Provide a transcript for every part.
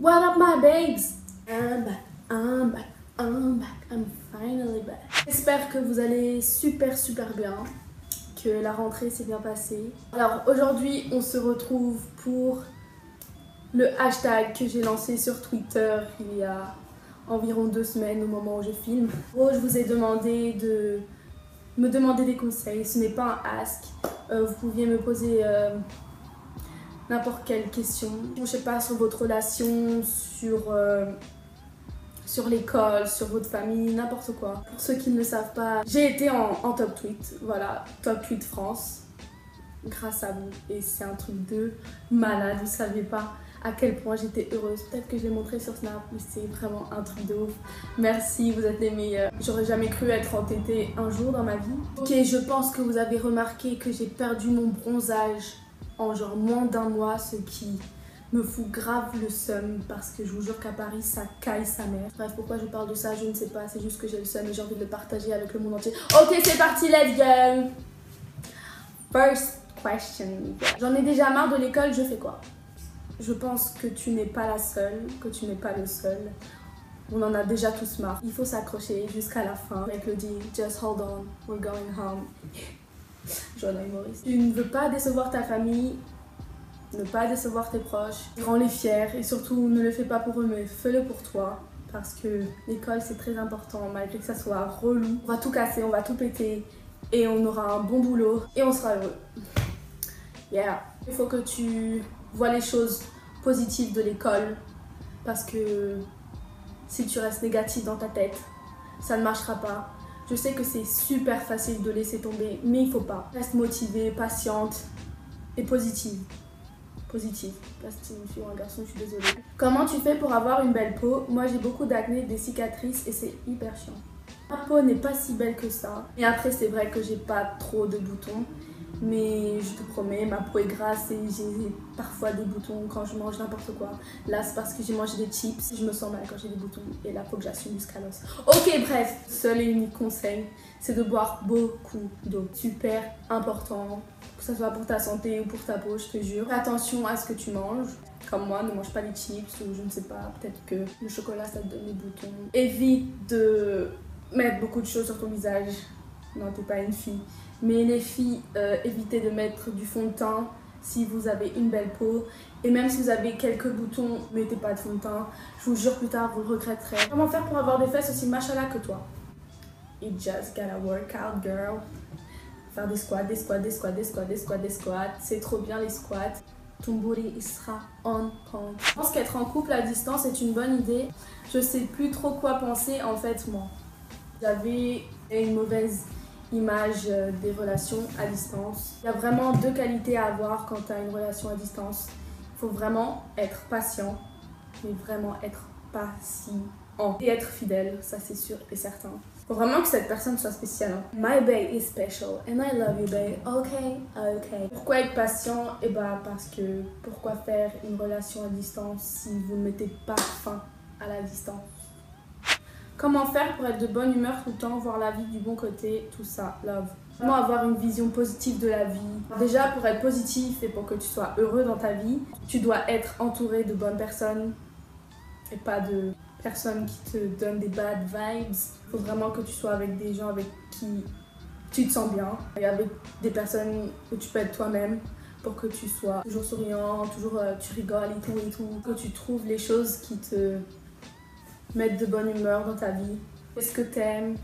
What up my babes? I'm back, I'm back, I'm back, I'm finally back. J'espère que vous allez super bien, que la rentrée s'est bien passée. Alors aujourd'hui on se retrouve pour le hashtag que j'ai lancé sur Twitter il y a environ 2 semaines au moment où je filme. Je vous ai demandé de me demander des conseils, ce n'est pas un ask, vous pouviez me poser n'importe quelle question, je sais pas, sur votre relation, sur l'école, sur votre famille, n'importe quoi. Pour ceux qui ne le savent pas, j'ai été en top tweet, voilà, top tweet France, grâce à vous. Et c'est un truc de malade, vous savez pas à quel point j'étais heureuse. Peut-être que je l'ai montré sur Snap, mais c'est vraiment un truc de ouf. Merci, vous êtes les meilleurs. J'aurais jamais cru être entêtée un jour dans ma vie. Ok, je pense que vous avez remarqué que j'ai perdu mon bronzage en genre moins d'1 mois, ce qui me fout grave le seum parce que je vous jure qu'à Paris ça caille sa mère. Bref, pourquoi je parle de ça, je ne sais pas, c'est juste que j'ai le seum et j'ai envie de le partager avec le monde entier. Ok, c'est parti, let's go! First question. J'en ai déjà marre de l'école, je fais quoi? Je pense que tu n'es pas la seule, que tu n'es pas le seul. On en a déjà tous marre. Il faut s'accrocher jusqu'à la fin. Avec le dit, just hold on, we're going home. Joanna et Maurice. Tu ne veux pas décevoir ta famille, ne pas décevoir tes proches, rends-les fiers et surtout ne le fais pas pour eux mais fais-le pour toi parce que l'école c'est très important malgré que ça soit relou. On va tout casser, on va tout péter et on aura un bon boulot et on sera heureux. Yeah. Il faut que tu vois les choses positives de l'école parce que si tu restes négatif dans ta tête, ça ne marchera pas. Je sais que c'est super facile de laisser tomber, mais il faut pas. Reste motivée, patiente et positive. Positive. Là, c'est une fille ou un garçon, je suis désolée. Comment tu fais pour avoir une belle peau? Moi, j'ai beaucoup d'acné, des cicatrices et c'est hyper chiant. Ma peau n'est pas si belle que ça. Et après, c'est vrai que j'ai pas trop de boutons. Mais je te promets, ma peau est grasse et j'ai parfois des boutons quand je mange n'importe quoi. Là, c'est parce que j'ai mangé des chips. Je me sens mal quand j'ai des boutons et là, faut que j'assume jusqu'à l'os. Ok, bref, seul et unique conseil, c'est de boire beaucoup d'eau. Super important, que ce soit pour ta santé ou pour ta peau, je te jure. Fais attention à ce que tu manges. Comme moi, ne mange pas les chips ou je ne sais pas, peut-être que le chocolat, ça te donne des boutons. Évite de mettre beaucoup de choses sur ton visage. Non, t'es pas une fille. Mais les filles, évitez de mettre du fond de teint si vous avez une belle peau. Et même si vous avez quelques boutons, mettez pas de fond de teint. Je vous jure, plus tard, vous le regretterez. Comment faire pour avoir des fesses aussi machallah que toi? You just gotta work out, girl. Faire des squats, des squats, des squats, des squats, des squats, des squats. C'est trop bien les squats. Ton booty, il sera on point. Je pense qu'être en couple à distance est une bonne idée. Je sais plus trop quoi penser en fait, moi. J'avais une mauvaise image des relations à distance. Il y a vraiment 2 qualités à avoir quand tu as une relation à distance. Il faut vraiment être patient, mais vraiment être patient. Et être fidèle, ça c'est sûr et certain. Il faut vraiment que cette personne soit spéciale. Hein. My bae is special and I love you bae. Ok. Pourquoi être patient? Eh bah parce que pourquoi faire une relation à distance si vous ne mettez pas fin à la distance? Comment faire pour être de bonne humeur tout le temps, voir la vie du bon côté, tout ça, love. Comment avoir une vision positive de la vie. Déjà, pour être positif et pour que tu sois heureux dans ta vie, tu dois être entouré de bonnes personnes et pas de personnes qui te donnent des bad vibes. Il faut vraiment que tu sois avec des gens avec qui tu te sens bien et avec des personnes où tu peux être toi-même pour que tu sois toujours souriant, toujours tu rigoles et tout, que tu trouves les choses qui te mettre de bonne humeur dans ta vie. Fais ce que t'aimes,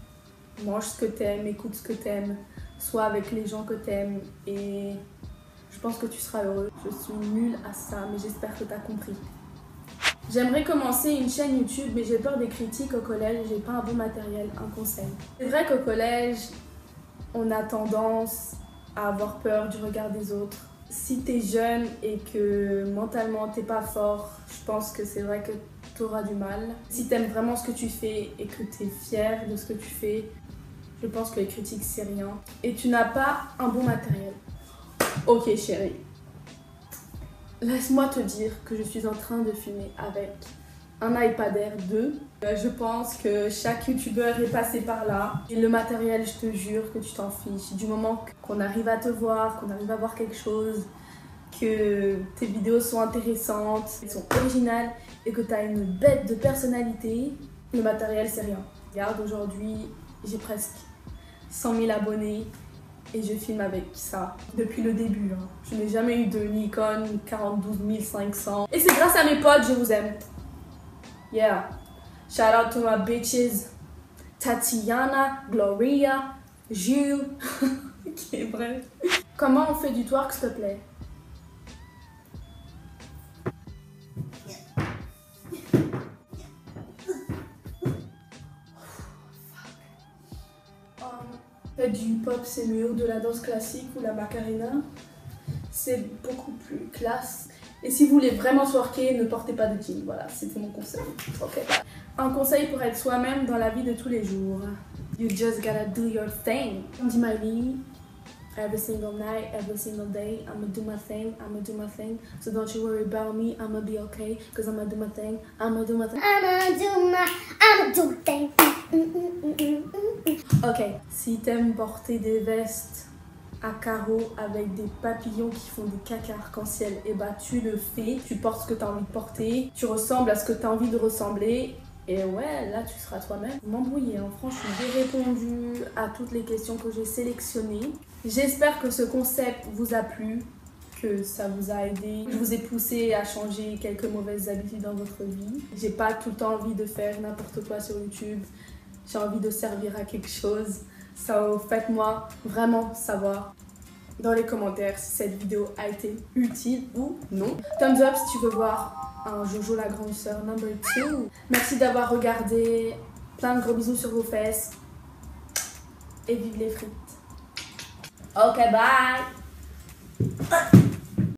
mange ce que t'aimes, écoute ce que t'aimes, sois avec les gens que t'aimes et je pense que tu seras heureux. Je suis nulle à ça, mais j'espère que t'as compris. J'aimerais commencer une chaîne YouTube, mais j'ai peur des critiques au collège, j'ai pas un bon matériel, un conseil. C'est vrai qu'au collège, on a tendance à avoir peur du regard des autres. Si t'es jeune et que mentalement t'es pas fort, je pense que c'est vrai que t'auras du mal. Si t'aimes vraiment ce que tu fais et que t'es fier de ce que tu fais, je pense que les critiques c'est rien. Et tu n'as pas un bon matériel. Ok chérie, laisse-moi te dire que je suis en train de filmer avec un iPad Air 2. Je pense que chaque youtubeur est passé par là. Et le matériel, je te jure que tu t'en fiches. Du moment qu'on arrive à te voir, qu'on arrive à voir quelque chose que tes vidéos sont intéressantes, elles sont originales et que tu as une bête de personnalité, le matériel c'est rien. Regarde, aujourd'hui j'ai presque 100 000 abonnés et je filme avec ça depuis le début. Hein. Je n'ai jamais eu de Nikon 42 500 et c'est grâce à mes potes, je vous aime. Yeah. Shout out to my bitches. Tatiana, Gloria, Jules. Ok, bref. Comment on fait du twerk, s'il te plaît? Faire du hip-hop, c'est mieux. De la danse classique ou la macarena, c'est beaucoup plus classe. Et si vous voulez vraiment twerker, ne portez pas de jean. Voilà, c'était mon conseil. Ok. Un conseil pour être soi-même dans la vie de tous les jours. You just gotta do your thing. Dis Miley, every single night, every single day, I'ma do my thing, I'ma do my thing. So don't you worry about me, I'ma be okay, cause I'ma do my thing, I'ma do my thing. I'ma do my thing. Ok, si t'aimes porter des vestes à carreaux avec des papillons qui font des caca arc-en-ciel, et bah tu le fais, tu portes ce que t'as envie de porter, tu ressembles à ce que t'as envie de ressembler. Et ouais, là tu seras toi-même. M'embrouiller, hein. Franchement, j'ai répondu à toutes les questions que j'ai sélectionnées. J'espère que ce concept vous a plu, que ça vous a aidé. Je vous ai poussé à changer quelques mauvaises habitudes dans votre vie. J'ai pas tout le temps envie de faire n'importe quoi sur YouTube. J'ai envie de servir à quelque chose. So, faites-moi vraiment savoir dans les commentaires si cette vidéo a été utile ou non. Thumbs up si tu veux voir un Jojo la grande sœur number 2. Merci d'avoir regardé. Plein de gros bisous sur vos fesses. Et vive les frites. Ok, bye.